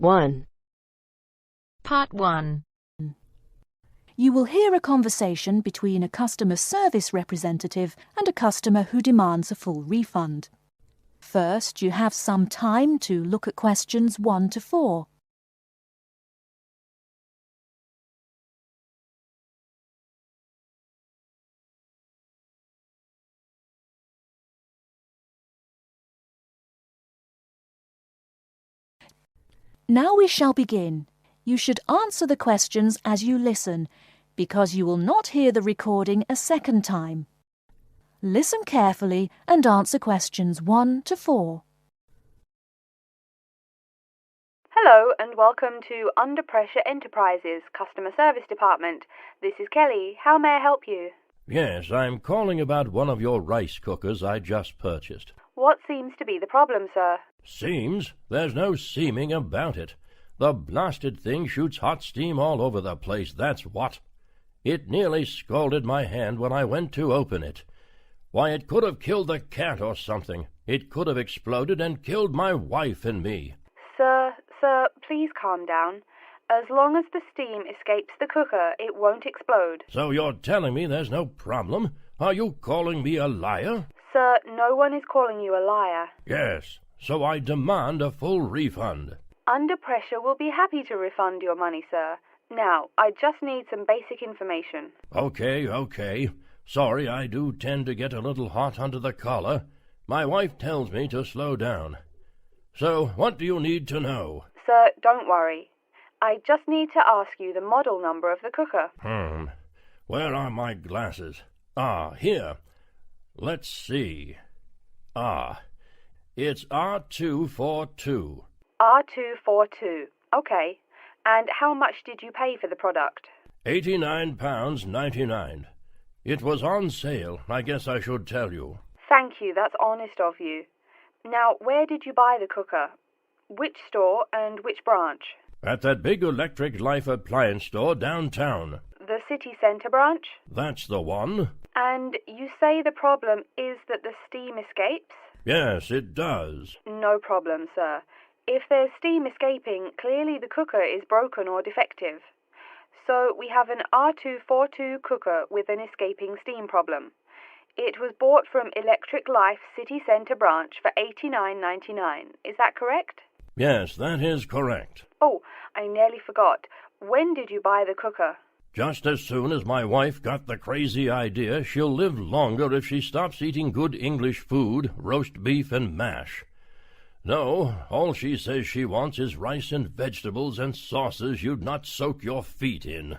1. Part 1. You will hear a conversation between a customer service representative and a customer who demands a full refund. First, you have some time to look at questions 1 to 4. Now we shall begin. You should answer the questions as you listen, because you will not hear the recording a second time. Listen carefully and answer questions 1 to 4. Hello and welcome to Under Pressure Enterprises Customer Service Department. This is Kelly. How may I help you? Yes, I'm calling about one of your rice cookers I just purchased. What seems to be the problem, sir? Seems? There's no seeming about it. The blasted thing shoots hot steam all over the place, that's what. It nearly scalded my hand when I went to open it. Why, it could have killed the cat or something. It could have exploded and killed my wife and me. Sir, please calm down. As long as the steam escapes the cooker, it won't explode. So you're telling me there's no problem? Are you calling me a liar? Sir, no one is calling you a liar. Yes, so I demand a full refund. Under Pressure will be happy to refund your money, sir. Now, I just need some basic information. Okay. Sorry, I do tend to get a little hot under the collar. My wife tells me to slow down. So, what do you need to know? Sir, don't worry. I just need to ask you the model number of the cooker. Where are my glasses? Here. Let's see. It's R242. R242. Okay. And how much did you pay for the product? £89.99. It was on sale, I guess I should tell you. Thank you, that's honest of you. Now, where did you buy the cooker? Which store and which branch? At that big Electric Life appliance store downtown. The city centre branch? That's the one. And you say the problem is that the steam escapes? Yes, it does. No problem, sir. If there's steam escaping, clearly the cooker is broken or defective. So we have an R242 cooker with an escaping steam problem. It was bought from Electric Life City Centre branch for $89.99. Is that correct? Yes, that is correct. Oh, I nearly forgot. When did you buy the cooker? Just as soon as my wife got the crazy idea she'll live longer if she stops eating good English food, roast beef and mash. No, all she says she wants is rice and vegetables and sauces you'd not soak your feet in.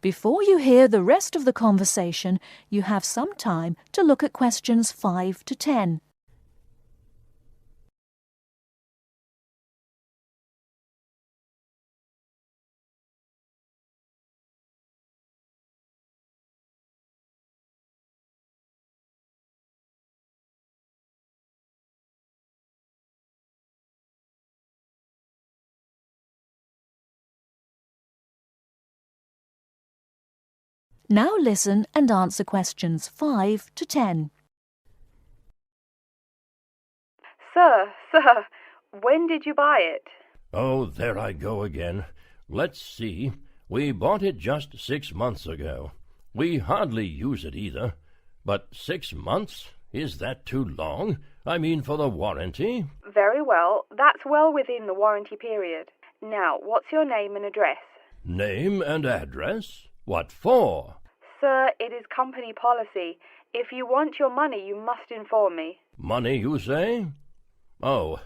Before you hear the rest of the conversation, you have some time to look at questions 5 to 10. Now listen and answer questions 5 to 10. Sir, when did you buy it? Oh, there I go again. Let's see. We bought it just 6 months ago. We hardly use it either. But 6 months? Is that too long? I mean, for the warranty? Very well. That's well within the warranty period. Now, what's your name and address? Name and address? What for? Sir, it is company policy. If you want your money, you must inform me. Money, you say? Oh,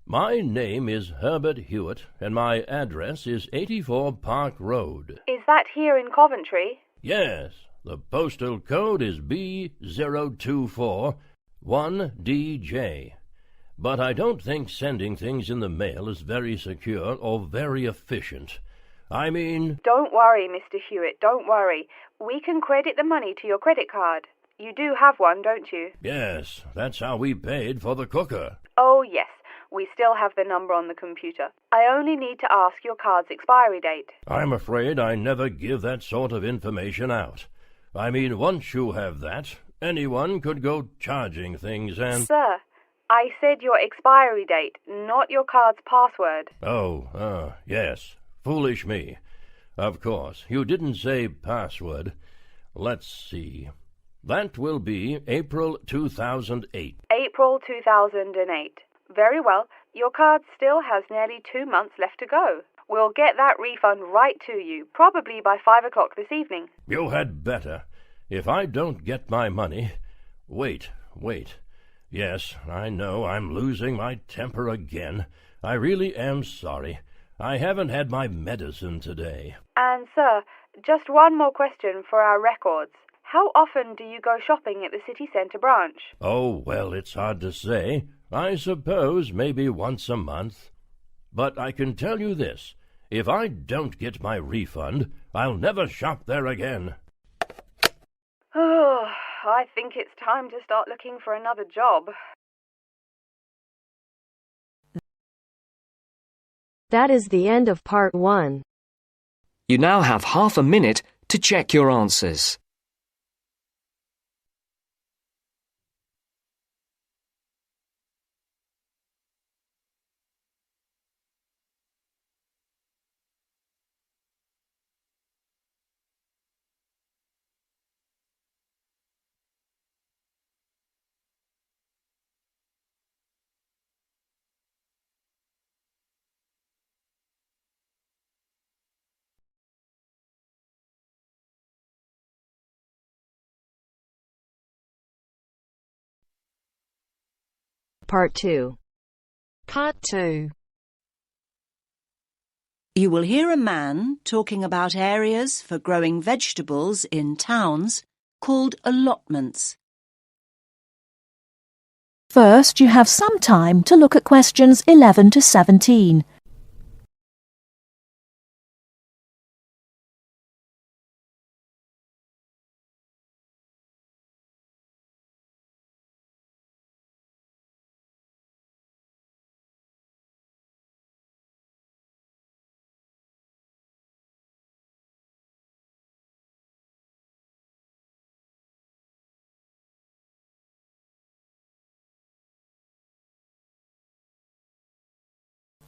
my name is Herbert Hewitt, and my address is 84 Park Road. Is that here in Coventry? Yes, the postal code is B0241DJ. But I don't think sending things in the mail is very secure or very efficient. I mean... Don't worry, Mr. Hewitt, don't worry. We can credit the money to your credit card. You do have one, don't you? Yes, that's how we paid for the cooker. Oh, yes. We still have the number on the computer. I only need to ask your card's expiry date. I'm afraid I never give that sort of information out. I mean, once you have that, anyone could go charging things and... Sir, I said your expiry date, not your card's password. Oh, yes. Foolish me. Of course, you didn't say password. Let's see. That will be April 2008. April 2008. Very well. Your card still has nearly 2 months left to go. We'll get that refund right to you, probably by 5 o'clock this evening. You had better. If I don't get my money... Wait. Yes, I know I'm losing my temper again. I really am sorry. I haven't had my medicine today. And, sir, just one more question for our records. How often do you go shopping at the city centre branch? Oh, well, it's hard to say. I suppose maybe once a month. But I can tell you this. If I don't get my refund, I'll never shop there again. Oh, I think it's time to start looking for another job. That is the end of part 1. You now have half a minute to check your answers. Part 2. Part 2. You will hear a man talking about areas for growing vegetables in towns called allotments. First, you have some time to look at questions 11 to 17.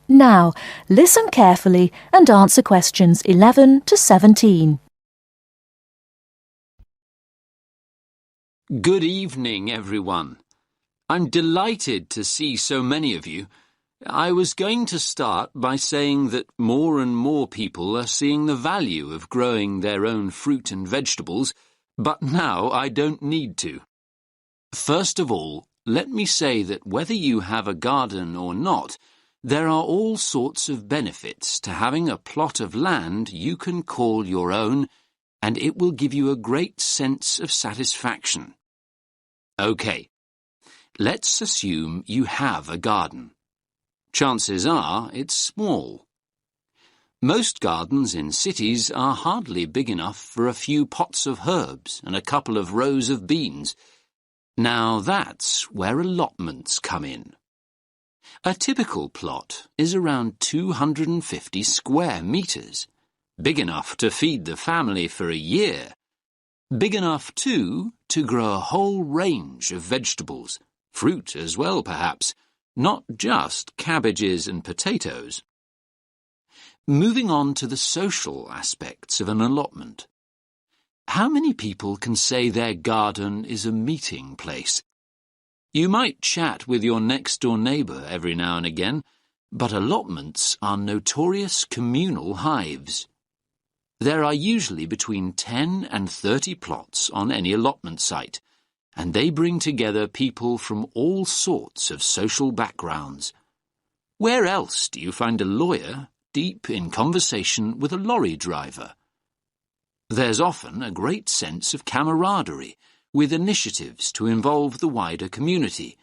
Now, listen carefully and answer questions 11 to 17. Good evening, everyone. I'm delighted to see so many of you. I was going to start by saying that more and more people are seeing the value of growing their own fruit and vegetables, but now I don't need to. First of all, let me say that whether you have a garden or not, there are all sorts of benefits to having a plot of land you can call your own, and it will give you a great sense of satisfaction. OK, let's assume you have a garden. Chances are it's small. Most gardens in cities are hardly big enough for a few pots of herbs and a couple of rows of beans. Now that's where allotments come in. A typical plot is around 250 square metres, big enough to feed the family for a year. Big enough, too, to grow a whole range of vegetables, fruit as well, perhaps, not just cabbages and potatoes. Moving on to the social aspects of an allotment. How many people can say their garden is a meeting place? You might chat with your next-door neighbour every now and again, but allotments are notorious communal hives. There are usually between 10 and 30 plots on any allotment site, and they bring together people from all sorts of social backgrounds. Where else do you find a lawyer deep in conversation with a lorry driver? There's often a great sense of camaraderie, with initiatives to involve the wider community,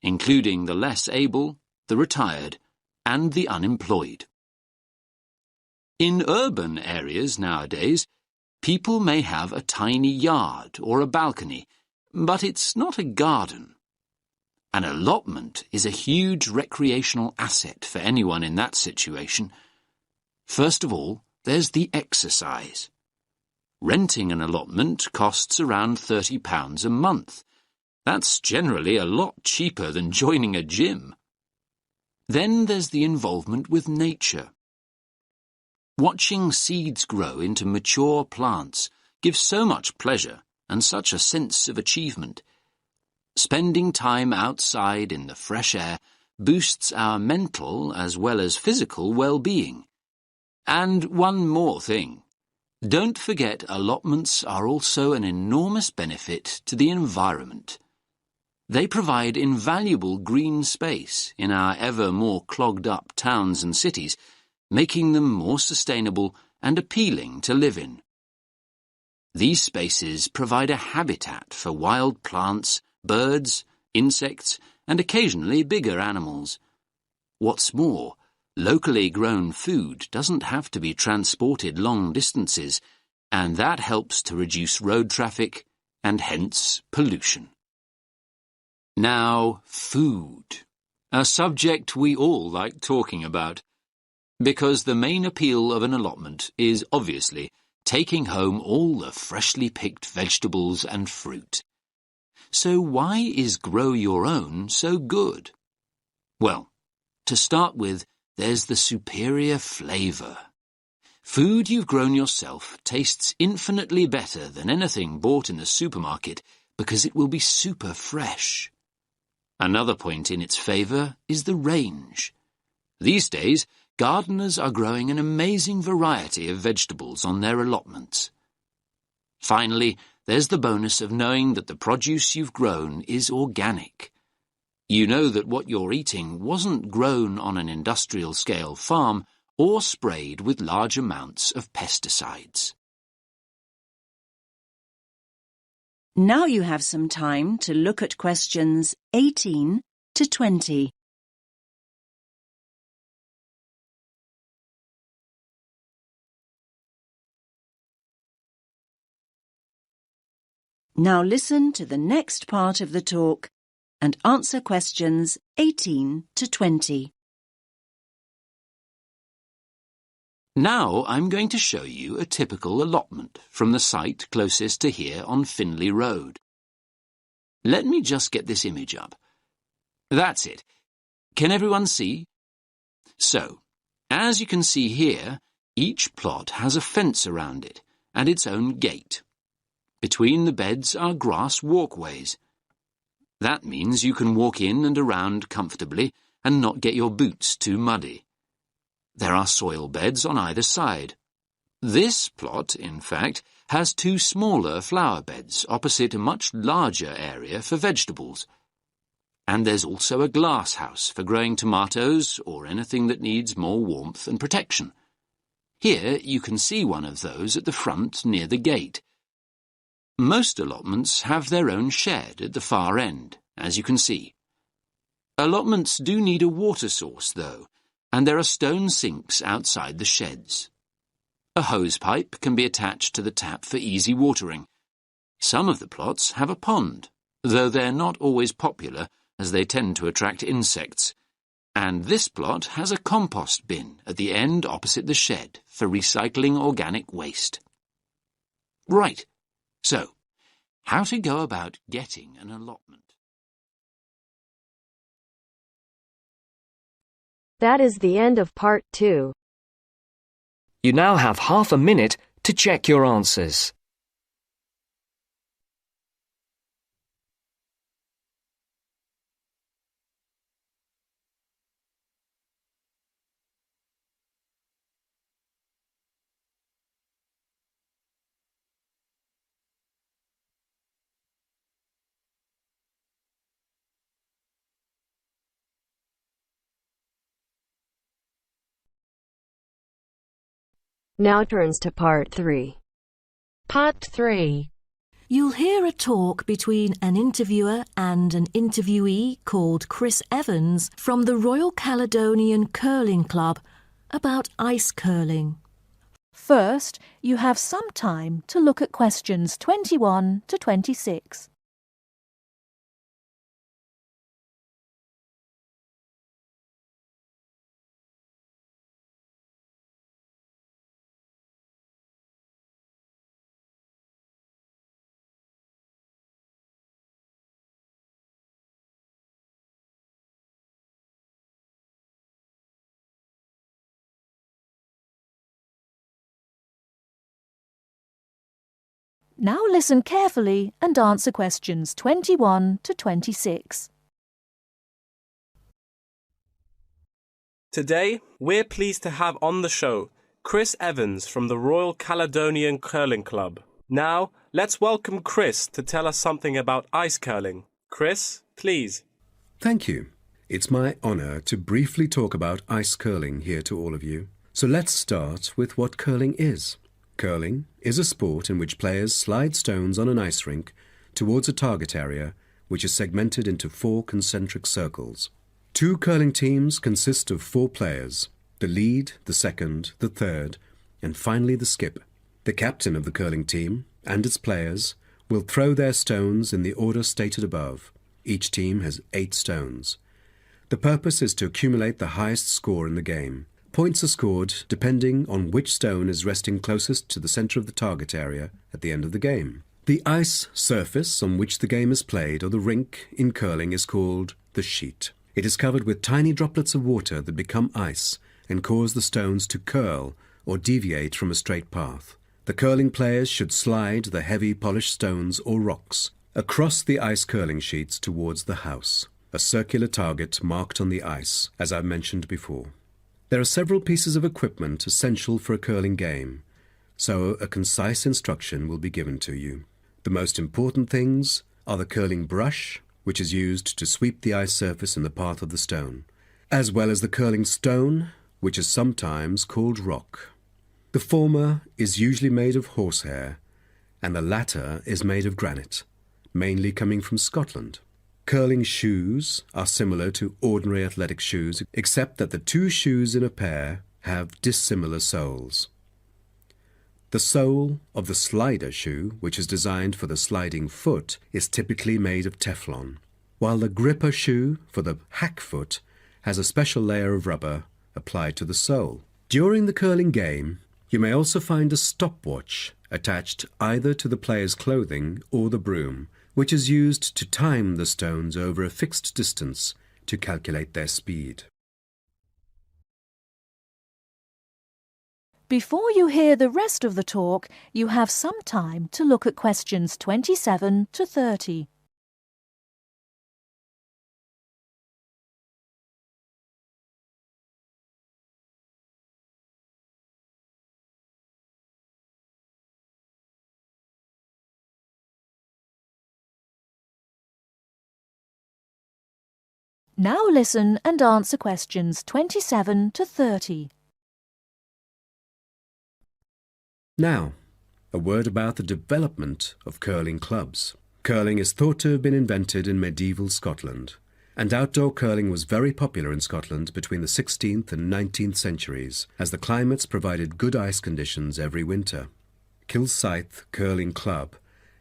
including the less able, the retired, and the unemployed. In urban areas nowadays, people may have a tiny yard or a balcony, but it's not a garden. An allotment is a huge recreational asset for anyone in that situation. First of all, there's the exercise. Renting an allotment costs around £30 a month, That's generally a lot cheaper than joining a gym. Then there's the involvement with nature. Watching seeds grow into mature plants gives so much pleasure and such a sense of achievement. Spending time outside in the fresh air boosts our mental as well as physical well-being. And one more thing. Don't forget allotments are also an enormous benefit to the environment. They provide invaluable green space in our ever more clogged-up towns and cities, making them more sustainable and appealing to live in. These spaces provide a habitat for wild plants, birds, insects, and occasionally bigger animals. What's more, locally grown food doesn't have to be transported long distances, and that helps to reduce road traffic and hence pollution. Now, food, a subject we all like talking about, because the main appeal of an allotment is obviously taking home all the freshly picked vegetables and fruit. So why is Grow Your Own so good? Well, to start with, there's the superior flavour. Food you've grown yourself tastes infinitely better than anything bought in the supermarket because it will be super fresh. Another point in its favour is the range. These days, gardeners are growing an amazing variety of vegetables on their allotments. Finally, there's the bonus of knowing that the produce you've grown is organic. You know that what you're eating wasn't grown on an industrial-scale farm or sprayed with large amounts of pesticides. Now you have some time to look at questions 18 to 20. Now listen to the next part of the talk and answer questions 18 to 20. Now I'm going to show you a typical allotment from the site closest to here on Finley Road. Let me just get this image up. That's it. Can everyone see? So, as you can see here, each plot has a fence around it and its own gate. Between the beds are grass walkways. That means you can walk in and around comfortably and not get your boots too muddy. There are soil beds on either side. This plot, in fact, has two smaller flower beds opposite a much larger area for vegetables. And there's also a glass house for growing tomatoes or anything that needs more warmth and protection. Here you can see one of those at the front near the gate. Most allotments have their own shed at the far end, as you can see. Allotments do need a water source, though, and there are stone sinks outside the sheds. A hose pipe can be attached to the tap for easy watering. Some of the plots have a pond, though they're not always popular as they tend to attract insects. And this plot has a compost bin at the end opposite the shed for recycling organic waste. Right. So, how to go about getting an allotment? That is the end of part 2. You now have half a minute to check your answers. Now turns to part 3. Part 3. You'll hear a talk between an interviewer and an interviewee called Chris Evans from the Royal Caledonian Curling Club about ice curling. First, you have some time to look at questions 21 to 26. Now listen carefully and answer questions 21 to 26. Today, we're pleased to have on the show Chris Evans from the Royal Caledonian Curling Club. Now, let's welcome Chris to tell us something about ice curling. Chris, please. Thank you. It's my honour to briefly talk about ice curling here to all of you. So let's start with what curling is. Curling is a sport in which players slide stones on an ice rink towards a target area which is segmented into 4 concentric circles. 2 curling teams consist of 4 players, the lead, the second, the third, and finally the skip. The captain of the curling team and its players will throw their stones in the order stated above. Each team has 8 stones. The purpose is to accumulate the highest score in the game. Points are scored depending on which stone is resting closest to the centre of the target area at the end of the game. The ice surface on which the game is played, or the rink in curling, is called the sheet. It is covered with tiny droplets of water that become ice and cause the stones to curl or deviate from a straight path. The curling players should slide the heavy polished stones or rocks across the ice curling sheets towards the house, a circular target marked on the ice, as I mentioned before. There are several pieces of equipment essential for a curling game, so a concise instruction will be given to you. The most important things are the curling brush, which is used to sweep the ice surface in the path of the stone, as well as the curling stone, which is sometimes called rock. The former is usually made of horsehair, and the latter is made of granite, mainly coming from Scotland. Curling shoes are similar to ordinary athletic shoes, except that the 2 shoes in a pair have dissimilar soles. The sole of the slider shoe, which is designed for the sliding foot, is typically made of Teflon, while the gripper shoe for the hack foot has a special layer of rubber applied to the sole. During the curling game, you may also find a stopwatch attached either to the player's clothing or the broom, which is used to time the stones over a fixed distance to calculate their speed. Before you hear the rest of the talk, you have some time to look at questions 27 to 30. Now listen and answer questions 27 to 30. Now, a word about the development of curling clubs. Curling is thought to have been invented in medieval Scotland, and outdoor curling was very popular in Scotland between the 16th and 19th centuries, as the climates provided good ice conditions every winter. Kilsyth Curling Club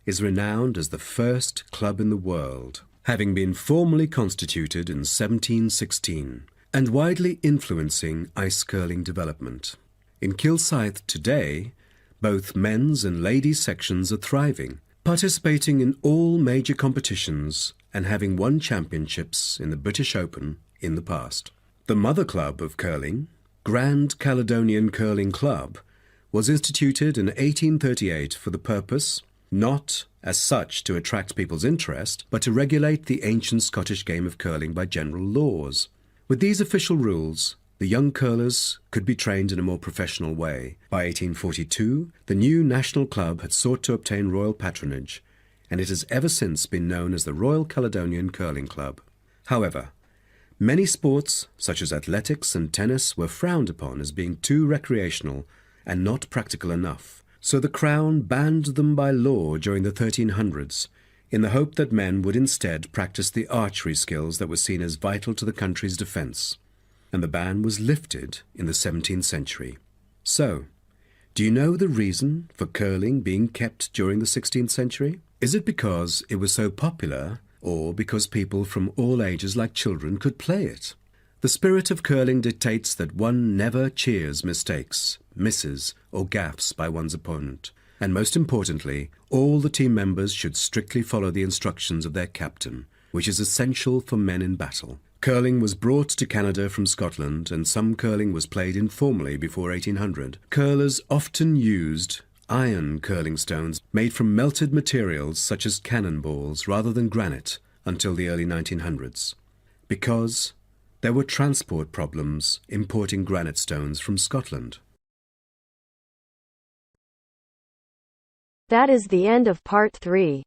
is renowned as the first club in the world, having been formally constituted in 1716 and widely influencing ice curling development. In Kilsyth today, both men's and ladies' sections are thriving, participating in all major competitions and having won championships in the British Open in the past. The mother club of curling, Grand Caledonian Curling Club, was instituted in 1838 for the purpose, not as such to attract people's interest, but to regulate the ancient Scottish game of curling by general laws. With these official rules, the young curlers could be trained in a more professional way. By 1842, the new national club had sought to obtain royal patronage, and it has ever since been known as the Royal Caledonian Curling Club. However, many sports, such as athletics and tennis, were frowned upon as being too recreational and not practical enough. So the Crown banned them by law during the 1300s, in the hope that men would instead practice the archery skills that were seen as vital to the country's defence. And the ban was lifted in the 17th century. So, do you know the reason for curling being kept during the 16th century? Is it because it was so popular, or because people from all ages like children could play it? The spirit of curling dictates that one never cheers mistakes, misses, or gaffes by one's opponent. And most importantly, all the team members should strictly follow the instructions of their captain, which is essential for men in battle. Curling was brought to Canada from Scotland, and some curling was played informally before 1800. Curlers often used iron curling stones made from melted materials such as cannonballs rather than granite until the early 1900s, because there were transport problems importing granite stones from Scotland. That is the end of part 3.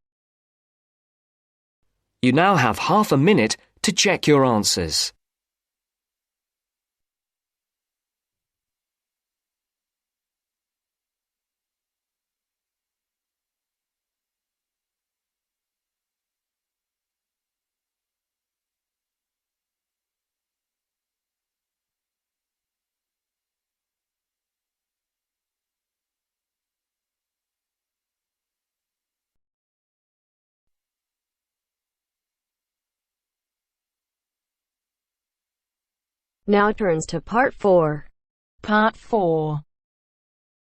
You now have half a minute to check your answers. Now turns to part 4. Part 4.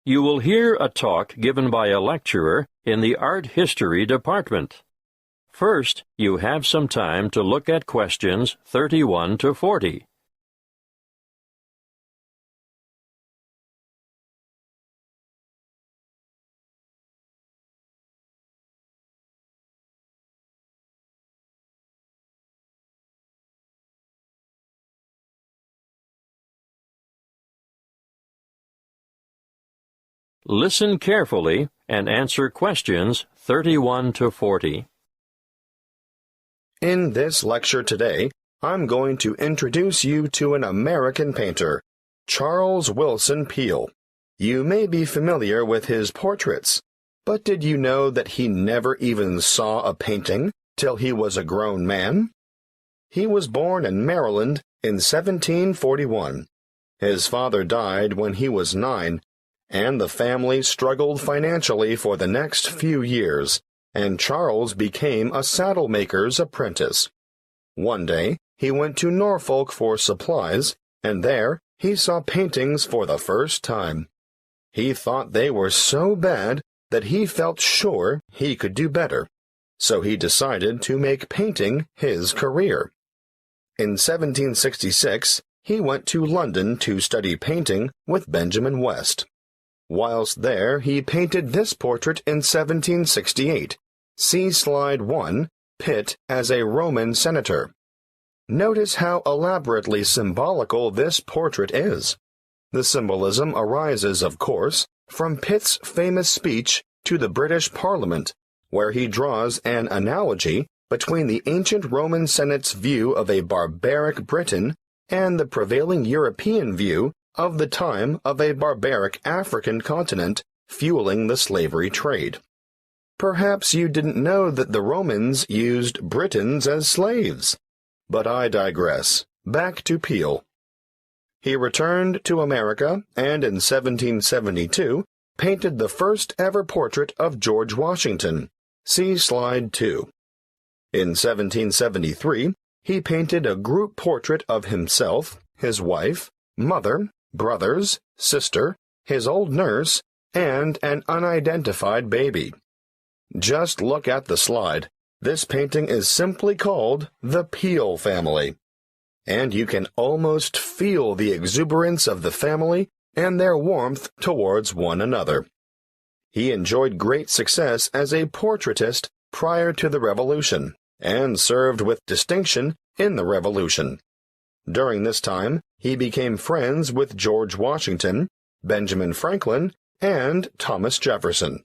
You will hear a talk given by a lecturer in the art history department. First, you have some time to look at questions 31 to 40. Listen carefully and answer questions 31 to 40. In this lecture today, I'm going to introduce you to an American painter, Charles Willson Peale. You may be familiar with his portraits, but did you know that he never even saw a painting till he was a grown man? He was born in Maryland in 1741. His father died when he was 9, and the family struggled financially for the next few years, and Charles became a saddle maker's apprentice. One day, he went to Norfolk for supplies, and there he saw paintings for the first time. He thought they were so bad that he felt sure he could do better, so he decided to make painting his career. In 1766, he went to London to study painting with Benjamin West. Whilst there, he painted this portrait in 1768. See slide 1, Pitt as a Roman senator. Notice how elaborately symbolical this portrait is. The symbolism arises, of course, from Pitt's famous speech to the British Parliament, where he draws an analogy between the ancient Roman Senate's view of a barbaric Britain and the prevailing European view of the time of a barbaric African continent fueling the slavery trade. Perhaps you didn't know that the Romans used Britons as slaves. But I digress. Back to Peale. He returned to America and in 1772 painted the first ever portrait of George Washington. See slide 2. In 1773, he painted a group portrait of himself, his wife, mother, brothers, sister, his old nurse, and an unidentified baby. Just look at the slide. This painting is simply called the Peale family. And you can almost feel the exuberance of the family and their warmth towards one another. He enjoyed great success as a portraitist prior to the Revolution, and served with distinction in the Revolution. During this time, he became friends with George Washington, Benjamin Franklin, and Thomas Jefferson.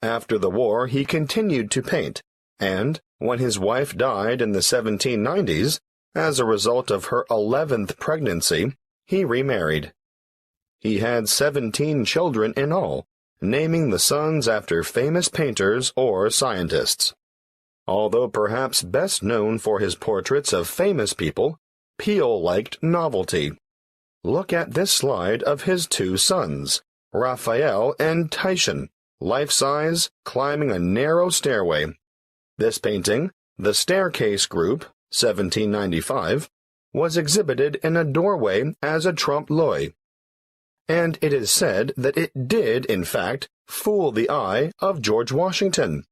After the war, he continued to paint, and, when his wife died in the 1790s, as a result of her 11th pregnancy, he remarried. He had 17 children in all, naming the sons after famous painters or scientists. Although perhaps best known for his portraits of famous people, Peale liked novelty. Look at this slide of his 2 sons, Raphael and Titian, life-size, climbing a narrow stairway. This painting, The Staircase Group, 1795, was exhibited in a doorway as a trompe-l'oeil. And it is said that it did, in fact, fool the eye of George Washington.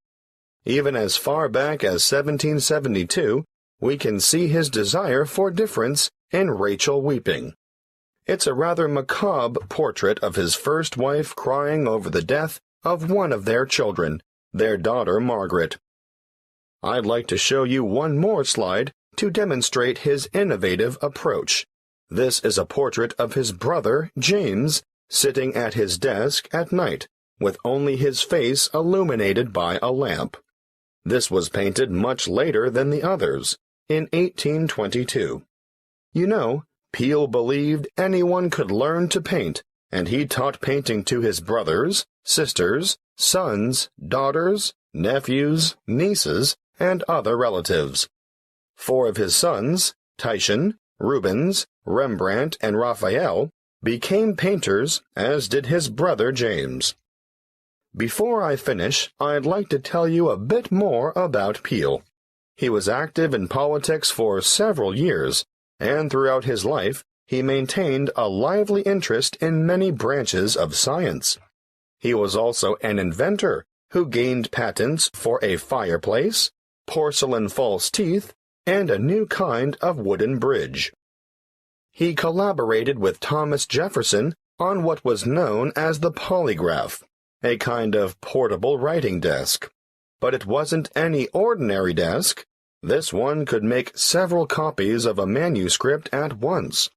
Even as far back as 1772, we can see his desire for difference in Rachel weeping. It's a rather macabre portrait of his first wife crying over the death of one of their children, their daughter Margaret. I'd like to show you one more slide to demonstrate his innovative approach. This is a portrait of his brother, James, sitting at his desk at night, with only his face illuminated by a lamp. This was painted much later than the others, in 1822. You know, Peale believed anyone could learn to paint, and he taught painting to his brothers, sisters, sons, daughters, nephews, nieces, and other relatives. 4 of his sons, Titian, Rubens, Rembrandt, and Raphael, became painters, as did his brother James. Before I finish, I'd like to tell you a bit more about Peale. He was active in politics for several years, and throughout his life, he maintained a lively interest in many branches of science. He was also an inventor who gained patents for a fireplace, porcelain false teeth, and a new kind of wooden bridge. He collaborated with Thomas Jefferson on what was known as the polygraph, a kind of portable writing desk. But it wasn't any ordinary desk. This one could make several copies of a manuscript at once.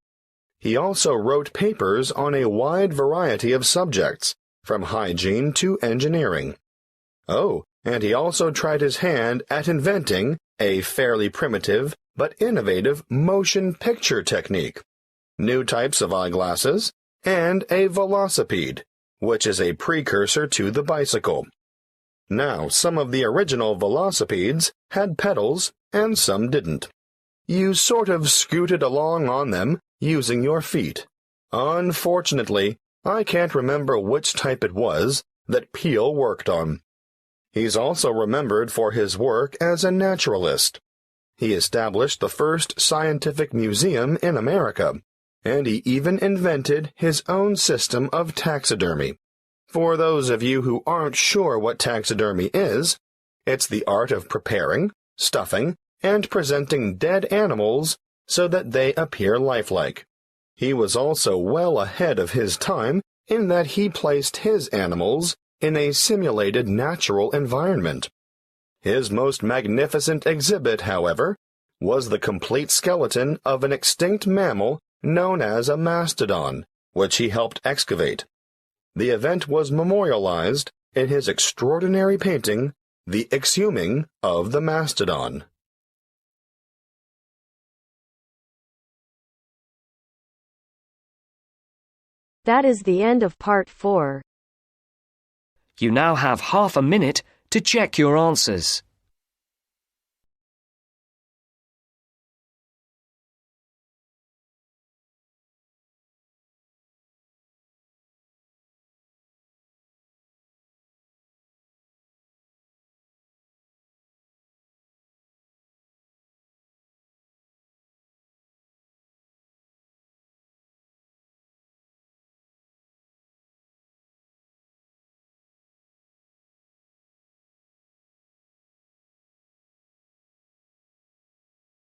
He also wrote papers on a wide variety of subjects, from hygiene to engineering. Oh, and he also tried his hand at inventing a fairly primitive but innovative motion picture technique, new types of eyeglasses, and a velocipede, which is a precursor to the bicycle. Now, some of the original velocipedes had pedals and some didn't. You sort of scooted along on them using your feet. Unfortunately, I can't remember which type it was that Peale worked on. He's also remembered for his work as a naturalist. He established the first scientific museum in America, and he even invented his own system of taxidermy. For those of you who aren't sure what taxidermy is, it's the art of preparing, stuffing, and presenting dead animals so that they appear lifelike. He was also well ahead of his time in that he placed his animals in a simulated natural environment. His most magnificent exhibit, however, was the complete skeleton of an extinct mammal known as a mastodon, which he helped excavate. The event was memorialized in his extraordinary painting, The Exhuming of the Mastodon. That is the end of part 4. You now have half a minute to check your answers.